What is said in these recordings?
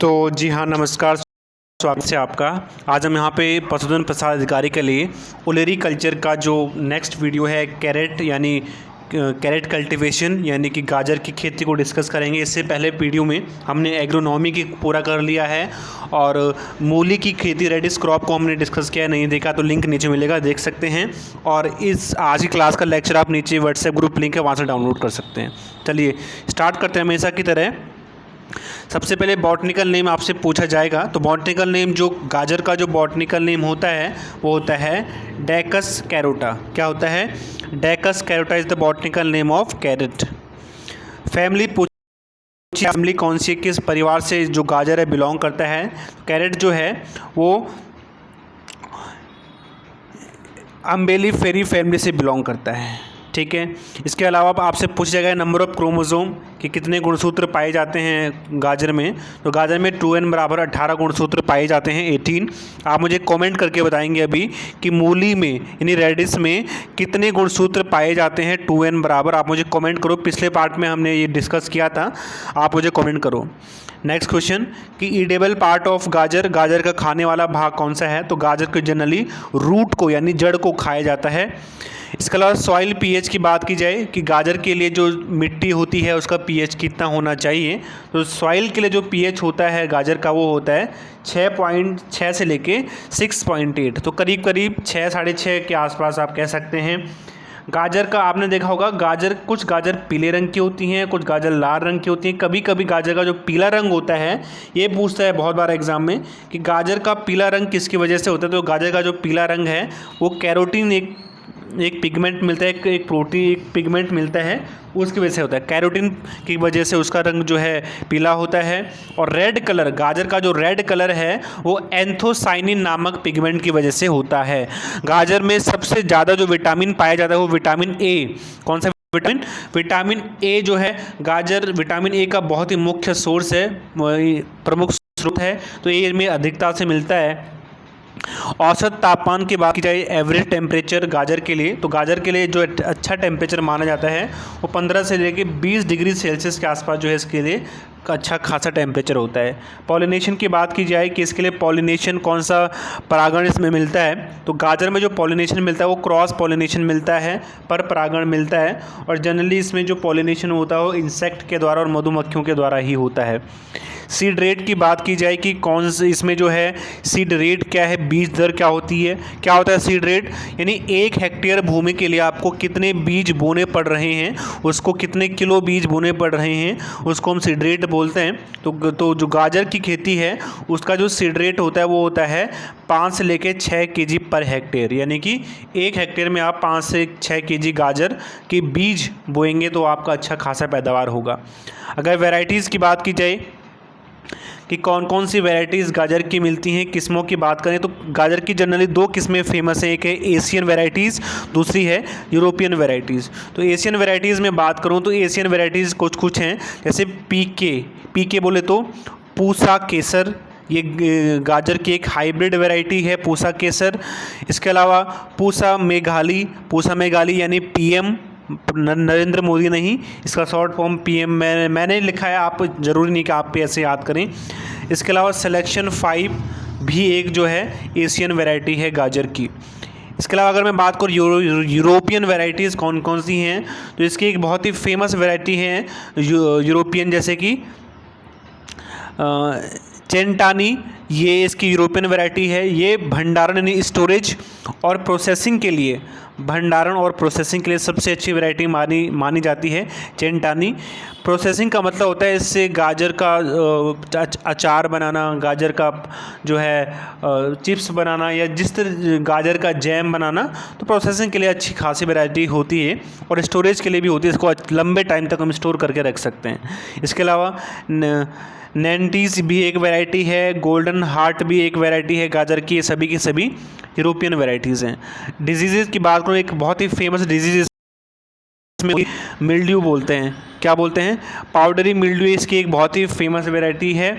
तो जी हाँ, नमस्कार, स्वागत है आपका। आज हम यहाँ पे पशुधन प्रसाद अधिकारी के लिए ओलेरी कल्चर का जो नेक्स्ट वीडियो है कैरेट कल्टीवेशन यानी कि गाजर की खेती को डिस्कस करेंगे। इससे पहले वीडियो में हमने एग्रोनॉमी की पूरा कर लिया है और मूली की खेती रेडिस क्रॉप को हमने डिस्कस किया। नहीं देखा तो लिंक नीचे मिलेगा, देख सकते हैं। और इस आज की क्लास का लेक्चर आप नीचे व्हाट्सएप ग्रुप लिंक है, वहाँ से डाउनलोड कर सकते हैं। चलिए स्टार्ट करते हैं। हमेशा की तरह सबसे पहले बॉटनिकल नेम आपसे पूछा जाएगा। तो बॉटनिकल नेम जो गाजर का जो बॉटनिकल नेम होता है वो होता है डैकस कैरोटा। क्या होता है? Daucus carota is the botanical name of carrot. Family पूछिए, फैमिली कौन सी, किस परिवार से जो गाजर है बिलोंग करता है? कैरेट जो है वो अम्बेलिफेरी फैमिली से बिलोंग करता है। ठीक है। इसके अलावा आपसे पूछा जाएगा नंबर ऑफ क्रोमोसोम कि कितने गुणसूत्र पाए जाते हैं गाजर में। तो गाजर में 2n बराबर 18 गुणसूत्र पाए जाते हैं, 18। आप मुझे कमेंट करके बताएंगे अभी कि मूली में यानी रेडिस में कितने गुणसूत्र पाए जाते हैं 2n बराबर। आप मुझे कमेंट करो, पिछले पार्ट में हमने ये डिस्कस किया था, आप मुझे कमेंट करो। नेक्स्ट क्वेश्चन कि ईडेबल पार्ट ऑफ गाजर, गाजर का खाने वाला भाग कौन सा है? तो गाजर के जनरली रूट को यानी जड़ को खाया जाता है। इसके अलावा सॉइल पीएच की बात की जाए कि गाजर के लिए जो मिट्टी होती है उसका पीएच कितना होना चाहिए, तो सॉइल के लिए जो पीएच होता है गाजर का वो होता है 6.6 से लेके 6.8, तो करीब करीब 6 साढ़े 6 के आसपास आप कह सकते हैं। गाजर का आपने देखा होगा कुछ गाजर पीले रंग की होती हैं, कुछ गाजर लाल रंग की होती हैं। कभी कभी गाजर का जो पीला रंग होता है, ये पूछता है बहुत बार एग्जाम में कि गाजर का पीला रंग किसकी वजह से होता है। तो गाजर का जो पीला रंग है वो कैरोटीन एक पिगमेंट मिलता है, एक प्रोटीन एक पिगमेंट मिलता है, उसकी वजह से होता है। कैरोटीन की वजह से उसका रंग जो है पीला होता है। और रेड कलर, गाजर का जो रेड कलर है वो एंथोसाइनिन नामक पिगमेंट की वजह से होता है। गाजर में सबसे ज़्यादा जो विटामिन पाया जाता है वो विटामिन ए। कौन सा विटामिन ए जो है, गाजर विटामिन ए का बहुत ही मुख्य सोर्स है, प्रमुख स्रोत है। तो ए में अधिकता से मिलता है। औसत तापमान की बात की जाए, एवरेज टेम्परेचर गाजर के लिए, तो गाजर के लिए जो अच्छा टेम्परेचर माना जाता है वो 15 से लेकर 20 डिग्री सेल्सियस के आसपास जो है इसके लिए अच्छा खासा टेम्परेचर होता है। पॉलिनेशन की बात की जाए कि इसके लिए पॉलिनेशन कौन सा परागण इसमें मिलता है, तो गाजर में जो पॉलिनेशन मिलता है वो क्रॉस पॉलिनेशन मिलता है, पर परागण मिलता है। और जनरली इसमें जो पॉलिनेशन होता है वो इंसेक्ट के द्वारा और मधुमक्खियों के द्वारा ही होता है। सीड रेट की बात की जाए कि कौन से इसमें जो है सीड रेट क्या है, बीज दर क्या होती है, क्या होता है सीड रेट, यानी 1 हेक्टेयर भूमि के लिए आपको कितने बीज बोने पड़ रहे हैं, उसको कितने किलो बीज बोने पड़ रहे हैं, उसको हम सीड रेट बोलते हैं। तो जो गाजर की खेती है उसका जो सीड रेट होता है वो होता है 5 से लेकर 6 केजी पर हेक्टेयर, यानी कि 1 हेक्टेयर में आप 5 से 6 केजी गाजर के बीज बोएंगे तो आपका अच्छा खासा पैदावार होगा। अगर वैरायटीज़ की बात की जाए कि कौन कौन सी वैरायटीज़ गाजर की मिलती हैं, किस्मों की बात करें तो गाजर की जनरली 2 किस्में फेमस हैं। एक है एशियन वैरायटीज़, दूसरी है यूरोपियन वैरायटीज़। तो एशियन वैरायटीज़ में बात करूं तो एशियन वैरायटीज़ कुछ हैं, जैसे पीके बोले तो पूसा केसर, ये गाजर की एक हाइब्रिड वैरायटी है पूसा केसर। इसके अलावा पूसा मेघाली यानी पीएम नरेंद्र मोदी नहीं, इसका शॉर्ट फॉर्म पीएम मैंने लिखा है, आप ज़रूरी नहीं कि आप पे ऐसे याद करें। इसके अलावा सिलेक्शन 5 भी एक जो है एशियन वैरायटी है गाजर की। इसके अलावा अगर मैं बात करूँ यूरोपियन वैरायटीज़ कौन कौन सी हैं, तो इसकी एक बहुत ही फेमस वैरायटी है यूरोपियन, जैसे कि चेंटानी, ये इसकी यूरोपियन वैरायटी है। ये भंडारण यानी स्टोरेज और प्रोसेसिंग के लिए सबसे अच्छी वैरायटी मानी जाती है चेंटानी। प्रोसेसिंग का मतलब होता है इससे गाजर का अचार बनाना, गाजर का जो है चिप्स बनाना, या जिस तरह गाजर का जैम बनाना, तो प्रोसेसिंग के लिए अच्छी खासी वैरायटी होती है और स्टोरेज के लिए भी होती है, इसको लंबे टाइम तक हम स्टोर करके रख सकते हैं। इसके अलावा नैंटीज़ भी एक वैरायटी है, गोल्डन हार्ट भी एक वैरायटी है गाजर की, ये सभी की सभी यूरोपियन वैरायटीज़ हैं। डिजीज़ की बात करूँ, एक बहुत ही फेमस डिजीज़ इसमें मिल्ड्यू बोलते हैं। क्या बोलते हैं? पाउडरी मिल्ड्यू इसकी एक बहुत ही फेमस वैरायटी है।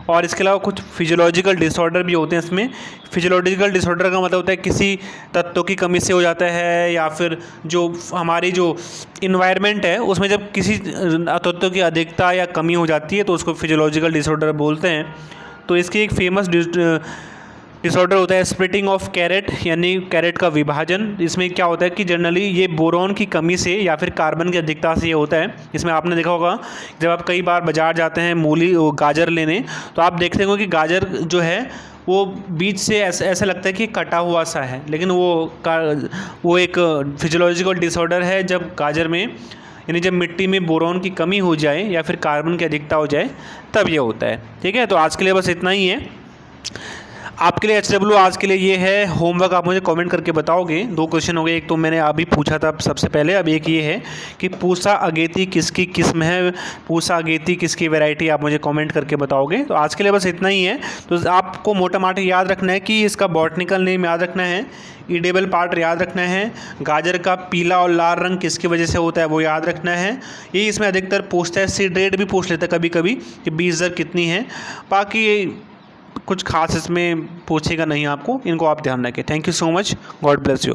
और इसके अलावा कुछ फिजियोलॉजिकल डिसऑर्डर भी होते हैं इसमें। फिजियोलॉजिकल डिसऑर्डर का मतलब होता है किसी तत्वों की कमी से हो जाता है, या फिर जो हमारी जो इन्वायरमेंट है उसमें जब किसी तत्व की अधिकता या कमी हो जाती है तो उसको फिजियोलॉजिकल डिसऑर्डर बोलते हैं। तो इसकी एक फेमस डिसऑर्डर होता है स्प्लिटिंग ऑफ कैरेट, यानी कैरेट का विभाजन। इसमें क्या होता है कि जनरली ये बोरॉन की कमी से या फिर कार्बन की अधिकता से ये होता है। इसमें आपने देखा होगा जब आप कई बार बाजार जाते हैं गाजर लेने, तो आप देखते होंगे कि गाजर जो है वो बीच से ऐसा लगता है कि कटा हुआ सा है, लेकिन वो एक फिजियोलॉजिकल डिसऑर्डर है जब गाजर में, यानी जब मिट्टी में बोरॉन की कमी हो जाए या फिर कार्बन की अधिकता हो जाए तब ये होता है। ठीक है, तो आज के लिए बस इतना ही है। आपके लिए HW आज के लिए ये है। होमवर्क आप मुझे कमेंट करके बताओगे। 2 क्वेश्चन हो गए, एक तो मैंने अभी पूछा था सबसे पहले, अब एक ये है कि पूसा अगेती किसकी किस्म है, पूसा अगेती किसकी वैरायटी, आप मुझे कमेंट करके बताओगे। तो आज के लिए बस इतना ही है। तो आपको मोटा माटी याद रखना है कि इसका बॉटनिकल नेम याद रखना है, ईडेबल पार्ट याद रखना है, गाजर का पीला और लाल रंग किसकी वजह से होता है वो याद रखना है। यही इसमें अधिकतर पूछता है। सीड रेट भी पूछ लेता है कभी कभी कि बीज दर कितनी है। बाकी कुछ खास इसमें पूछेगा नहीं आपको, इनको आप ध्यान रखें। Thank you so much, God bless you.